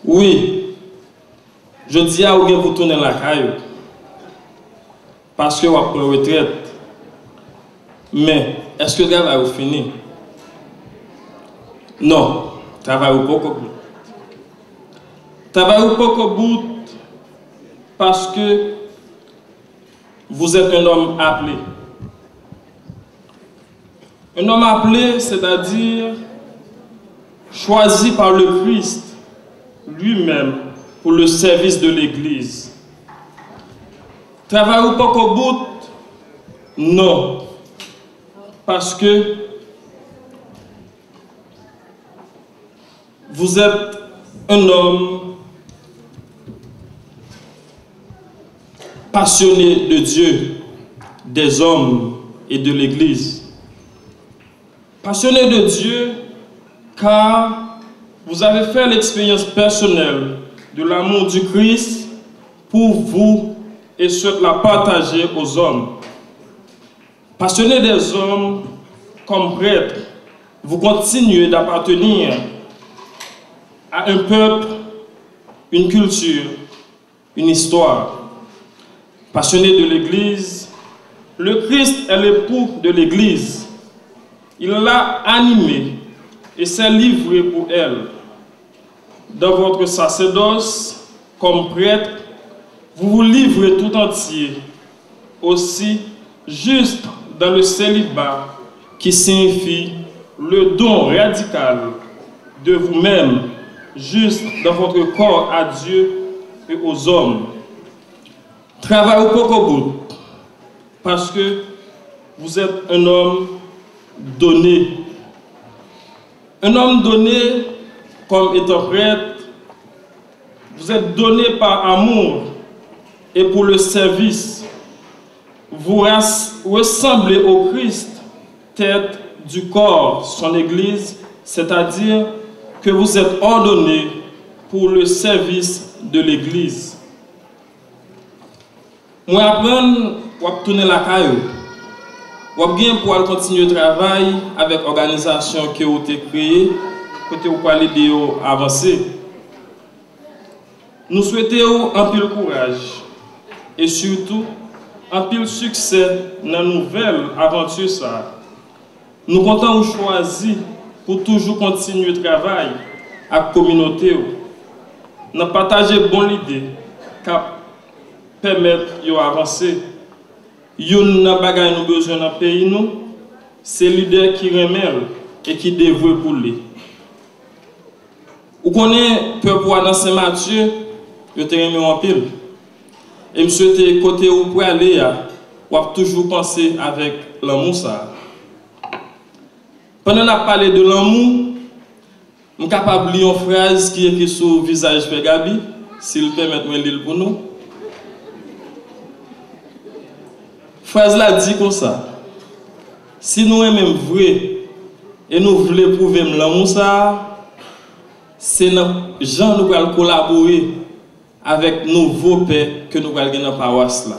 Oui, je dis à vous pour tourner la caille parce que vous avez une retraite. Mais est-ce que le travail est fini? Non, le travail n'est pas au bout. Le travail n'est pas au bout parce que vous êtes un homme appelé. Un homme appelé, c'est-à-dire choisi par le Christ lui-même pour le service de l'Église. Travail ou pas au bout? Non. Parce que vous êtes un homme passionné de Dieu, des hommes et de l'Église. Passionné de Dieu car vous avez fait l'expérience personnelle de l'amour du Christ pour vous et souhaitez la partager aux hommes. Passionné des hommes comme prêtre, vous continuez d'appartenir à un peuple, une culture, une histoire. Passionné de l'Église, le Christ est l'époux de l'Église. Il l'a animée et s'est livré pour elle. Dans votre sacerdoce, comme prêtre, vous vous livrez tout entier, aussi juste dans le célibat qui signifie le don radical de vous-même, juste dans votre corps à Dieu et aux hommes. Travaillez au bout, parce que vous êtes un homme donné. Un homme donné comme étant prêtre, vous êtes donné par amour et pour le service. Vous ressemblez au Christ, tête du corps, son Église, c'est-à-dire que vous êtes ordonné pour le service de l'Église. Moi, apprendre, je tourner la caillou. Ou bien pour continuer le travail avec l'organisation qui a été créée, côté ou pour l'aider à avancer. Nous souhaitons un pile courage et surtout un pile succès dans la nouvelle aventure. Nous comptons choisir pour toujours continuer le travail avec la communauté. Nous partager bonne idée qui permettre d'avancer. Yon nan bagay nous besoin dans le pays nous, c'est leader qui remèle et qui dévoue pour lui. Vous connaissez peuple dans Saint-Mathieu, je te remets en pile. Et je souhaite côté où pour aller, ou toujours penser avec l'amour ça. Pendant qu'on a parlé de l'amour, je suis capable de lire une phrase qui est écrite sur le visage de Gabi, s'il permet de lire pour nous. Phrase là dit comme ça. Si nous aimons vrai et nous voulons prouver l'amour ça, c'est dans gens nous allons collaborer avec nos nouveaux pères que nous allons gagner dans la paroisse là.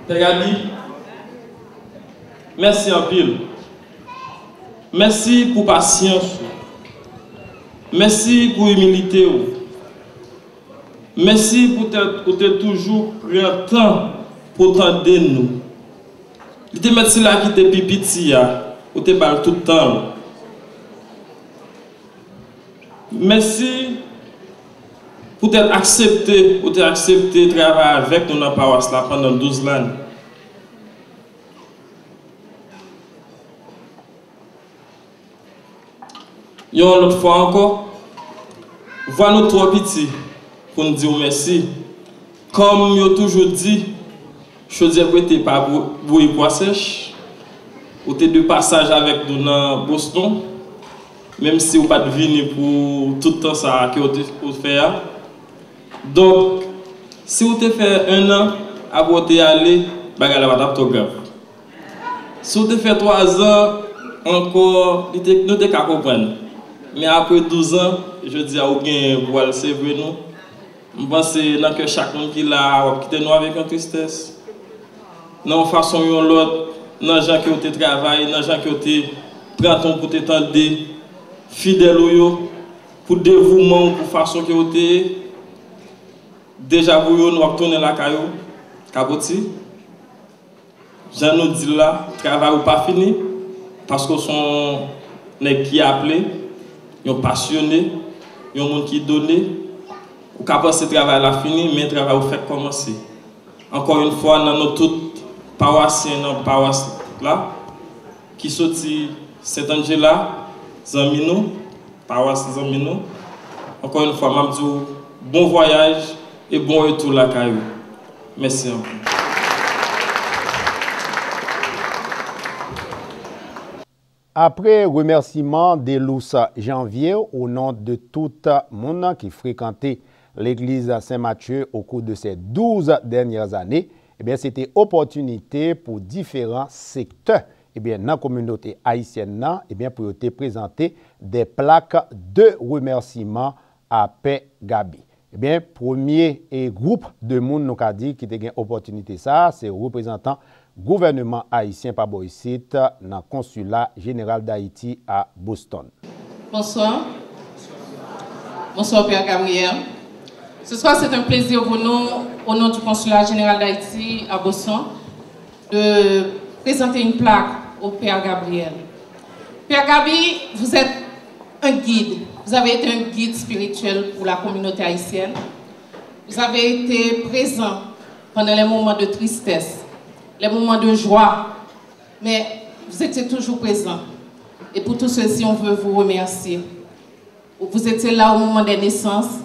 Père Gabi, merci en pile. Merci pour patience. Merci pour humilité. Merci pour être toujours pris le temps pour t'entendre nous. Il te met là qui te pipiti, ou te parle tout le temps. Merci pour t'être accepté, pour t'accepter de travailler avec nous dans la paroisse pendant 12 ans. Une autre fois encore, voilà nous trois petits pour nous dire merci. Comme je toujours dit, je dis que tu n'es pas bouilli pour sèche, ou tu es de passage avec nous dans Boston, même si vous n'êtes pas venu pour tout le temps ça que vous faites. Donc, si vous avez fait 1 an, après vous aller, bagala va t'aptographe. Si vous avez fait 3 ans, encore, nous ne pouvons pas comprendre. Mais après 12 ans, je dis à aucun voile, c'est vrai nous. Je pense que chaque monde qui l'a quitté nous avec une tristesse. dans façon yon l'autre, dans les gens qui ont travaillé, dans les gens qui ont pris ton pour t'étendre fidèles pour dévouement, pour façon qui ont déjà vous nous retourner la caillou, caboti. Jean nous dit là, travail ou pas fini, parce que son nèg qui appelé, yon passionné, yon monde qui donné, ou capable ce travail là fini, mais le travail ou fait commencer. Encore une fois, dans nos toutes paroissiens, dans paroisse là, qui sorti Saint-Angela, Zamino, paroisse Zamino. Encore une fois, je dis bon voyage et bon retour la caillou. Merci encore. Après remerciement de Lous Janvier au nom de tout le monde qui fréquentait l'église Saint-Mathieu au cours de ces 12 dernières années, eh bien, c'était opportunité pour différents secteurs dans la communauté haïtienne eh bien, pour te présenter des plaques de remerciement à Père Gabi. Eh bien, premier groupe de monde nous a dit qui a eu opportunité ça, c'est représentant gouvernement haïtien par Boïsite dans le consulat général d'Haïti à Boston. Bonsoir. Bonsoir Père Gabriel. Ce soir, c'est un plaisir pour nous, au nom du consulat général d'Haïti à Boston, de présenter une plaque au Père Gabriel. Père Gabi, vous êtes un guide. Vous avez été un guide spirituel pour la communauté haïtienne. Vous avez été présent pendant les moments de tristesse, les moments de joie, mais vous étiez toujours présent. Et pour tout ceci, on veut vous remercier. Vous étiez là au moment des naissances,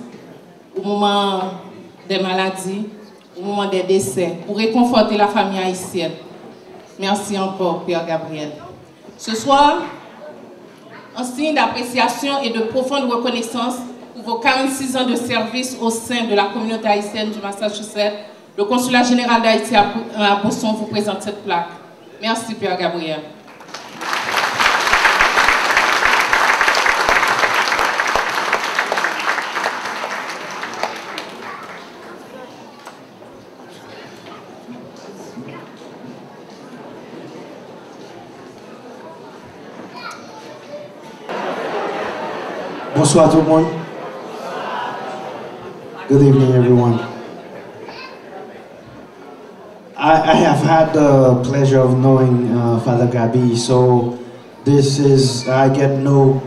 au moment des maladies, au moment des décès, pour réconforter la famille haïtienne. Merci encore, Père Gabriel. Ce soir, en signe d'appréciation et de profonde reconnaissance pour vos 46 ans de service au sein de la communauté haïtienne du Massachusetts, le consulat général d'Haïti à Boston vous présente cette plaque. Merci, Père Gabriel. Bonsoir tout le monde. Good evening, everyone. I have had the pleasure of knowing Father Gabi, so I get no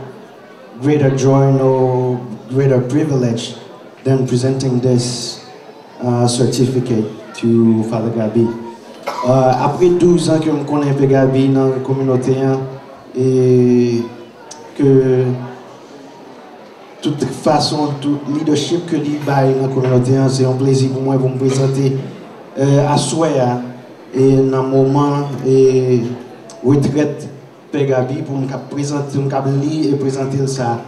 greater joy, no greater privilege than presenting this certificate to Father Gabi. Après 12 ans que je connais Father Gabi dans la communauté, et que de toute façon, tout leadership que lui baille dans la communauté, c'est un plaisir pour moi de me présenter à Soya et dans le moment et retraite Père Gabi pour me présenter, me lire et présenter ça.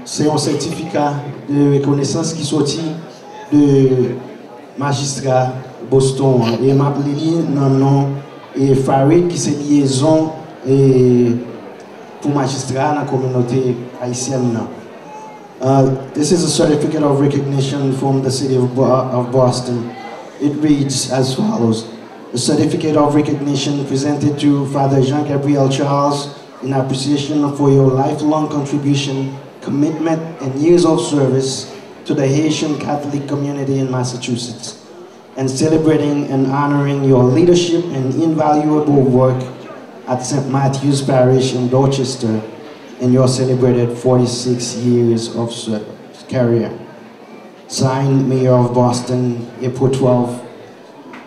C'est un certificat de reconnaissance qui sortit de magistrat Boston et m'a appelé dans le nom et Farid qui c'est liaison et pour magistrat dans la communauté haïtienne. This is a certificate of recognition from the city of Boston. It reads as follows. A certificate of recognition presented to Father Jean-Gabriel Charles in appreciation for your lifelong contribution, commitment, and years of service to the Haitian Catholic community in Massachusetts, and celebrating and honoring your leadership and invaluable work at St. Matthew's Parish in Dorchester in your celebrated 46 years of career. Signed, Mayor of Boston, April 12,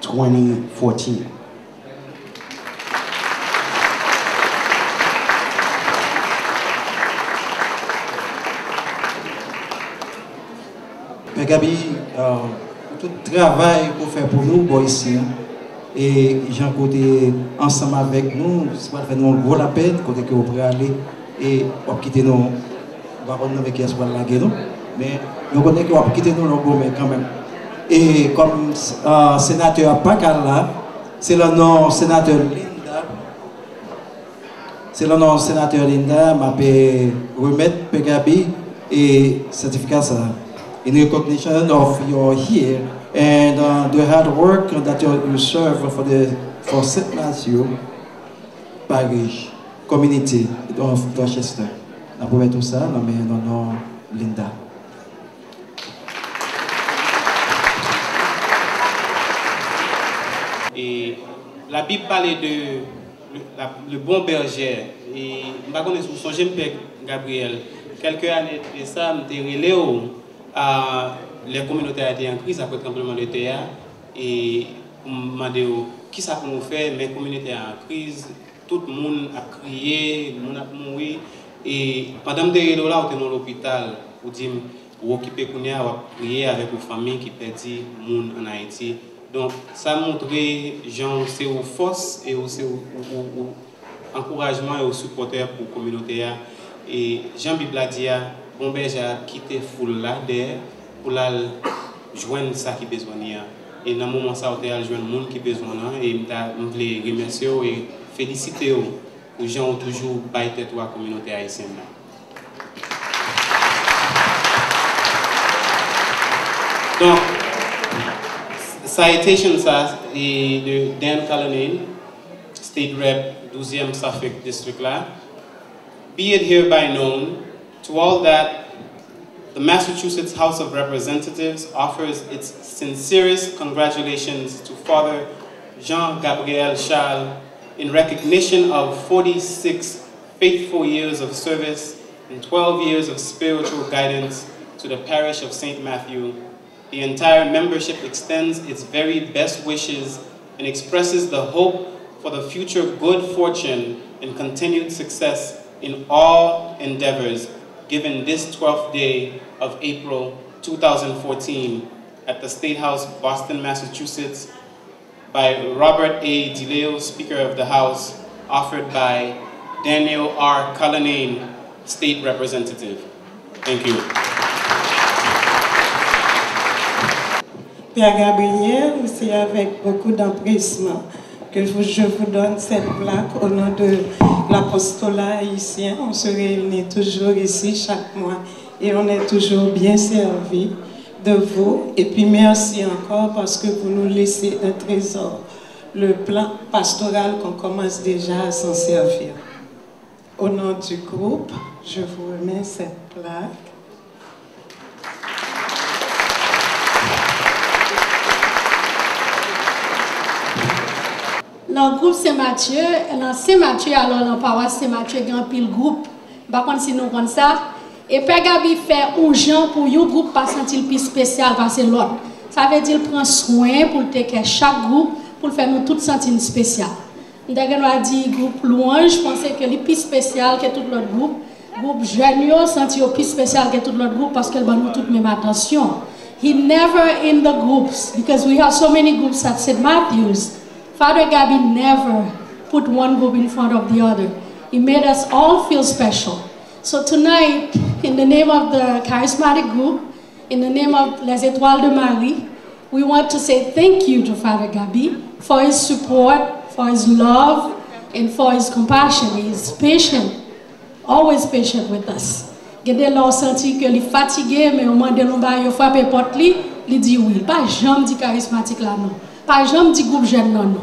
2014. Père Gabi, tout le travail qu'on fait pour nous, bon, ici, et Jean côté ensemble avec nous, c'est pas faire nous gros la peine, côté que vous pourrez aller et on va quitter nous, on va prendre avec qui soit la guerre, mais nous connaissons qu'on va quitter nous le bon, mais quand même. Et comme sénateur Pacal là, c'est le nom sénateur Linda, c'est le nom sénateur Linda, m'a fait remettre Père Gabi et certificat ça. in recognition of your here and the hard work that you serve for St. Matthew Parish Community of Dorchester. Nous tout ça, nous nom Linda. Et la Bible parlait de le bon berger. Et je ne sais pas si Père Gabriel, quelques années de ça, je suis relé à les communautés étaient en crise après le tremblement de terre. Et je me demandé qui ça nous fait, mes communautés en crise, tout le monde a crié, tout le monde a mouru. Et pendant que je suis là, on était dans l'hôpital, on dit, on occupé à prier avec une famille qui perdit le monde en Haïti. Donc, ça montre genre, c'est aux forces et aussi au encouragement et au supporter pour la communauté. Et Jean-Bible a dit, bon berger a quitté foule là derrière pour la joindre ça qui besoin. Et dans ce moment, ça a joindre le monde qui besoin. Et je voulais remercier et féliciter aux gens qui ont toujours baillé tête à la communauté haïtienne. Donc, citation ça est de Dan Cullinane, State Rep 12e Suffolk District là. Be it hereby known to all that the Massachusetts House of Representatives offers its sincerest congratulations to Father Jean-Gabriel Charles in recognition of 46 faithful years of service and 12 years of spiritual guidance to the parish of St. Matthew. The entire membership extends its very best wishes and expresses the hope for the future good fortune and continued success in all endeavors given this 12th day of April 2014 at the State House, Boston, Massachusetts, by Robert A. DeLeo, Speaker of the House, offered by Daniel R. Cullinane, State Representative. Thank you. Père Gabriel, c'est avec beaucoup d'empressement que je vous donne cette plaque au nom de l'apostolat haïtien. On se réunit toujours ici chaque mois et on est toujours bien servi de vous. Et puis merci encore parce que vous nous laissez un trésor, le plan pastoral qu'on commence déjà à s'en servir. Au nom du groupe, je vous remets cette plaque. Dans le groupe Saint-Mathieu, dans Saint-Mathieu, alors dans la paroisse Saint-Mathieu, il y a un pile groupe. Par contre, si nous prenons ça, et Père Gabi fait un gens pour un groupe pas sentir plus spécial parce que l'autre. Ça veut dire qu'il prend soin pour chaque groupe pour faire nous tous sentir spécial. Nous avons dit groupe louange, je pensais que le plus spécial que tout l'autre groupe. Groupe jeune, senti plus spécial que tout l'autre groupe parce qu'elle va nous toute même attention. He never in the groups because we have so many groups at St. Matthew's. Father Gabi never put one group in front of the other. He made us all feel special. So tonight, in the name of the charismatic group, in the name of Les Étoiles de Marie, we want to say thank you to Father Gabi for his support, for his love, and for his compassion. He is patient, always patient with us. Gede lor senti que li fatigué, mais au moment de nous il frappe porte li, li dit oui. Pas jamais dit charismatique là non. Pas jamais dit groupe jeune non.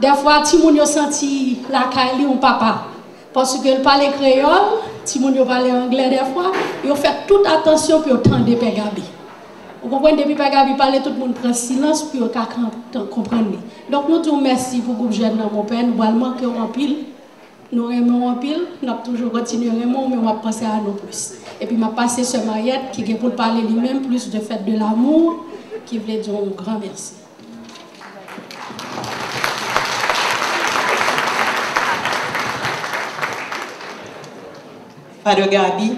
Des fois, ti moun yo senti la caille ou papa. Parce que il parle créole, ti moun yo parle anglais des fois, yo fait toute attention pour entendre Père Gabi. Vous comprenez, depuis Père Gabi parle, tout le monde prend silence pour comprendre. Donc nous tous merci pour groupe jeune dans mon père, nous allons manquer en pile. Nous aimons en pile, nous avons toujours continué à aimer, mais on va penser à nous plus. Et puis m'a passé ce Mariette qui est pour parler lui-même plus de fête de l'amour, qui voulait dire un grand merci. Father Gabi,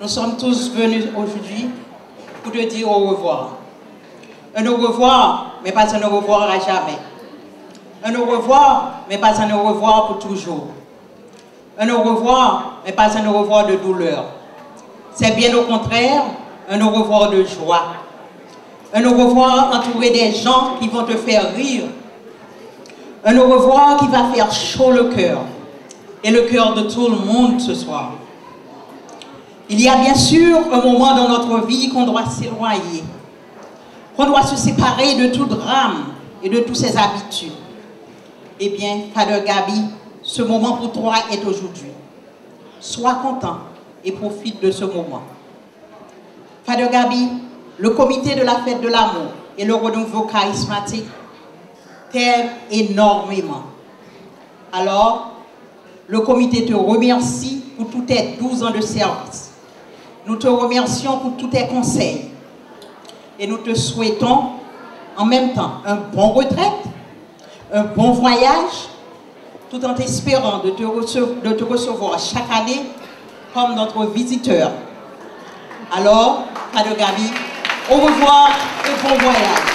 nous sommes tous venus aujourd'hui pour te dire au revoir. Un au revoir, mais pas un au revoir à jamais. Un au revoir, mais pas un au revoir pour toujours. Un au revoir, mais pas un au revoir de douleur. C'est bien au contraire un au revoir de joie. Un au revoir entouré des gens qui vont te faire rire. Un au revoir qui va faire chaud le cœur. Et le cœur de tout le monde ce soir. Il y a bien sûr un moment dans notre vie qu'on doit s'éloigner, qu'on doit se séparer de tout drame et de toutes ses habitudes. Eh bien, Father Gabi, ce moment pour toi est aujourd'hui. Sois content et profite de ce moment. Father Gabi, le comité de la fête de l'amour et le renouveau charismatique t'aiment énormément. Alors, le comité te remercie pour tous tes 12 ans de service. Nous te remercions pour tous tes conseils. Et nous te souhaitons en même temps un bon retraite, un bon voyage, tout en espérant de te recevoir chaque année comme notre visiteur. Alors, Father Gabi, au revoir et bon voyage.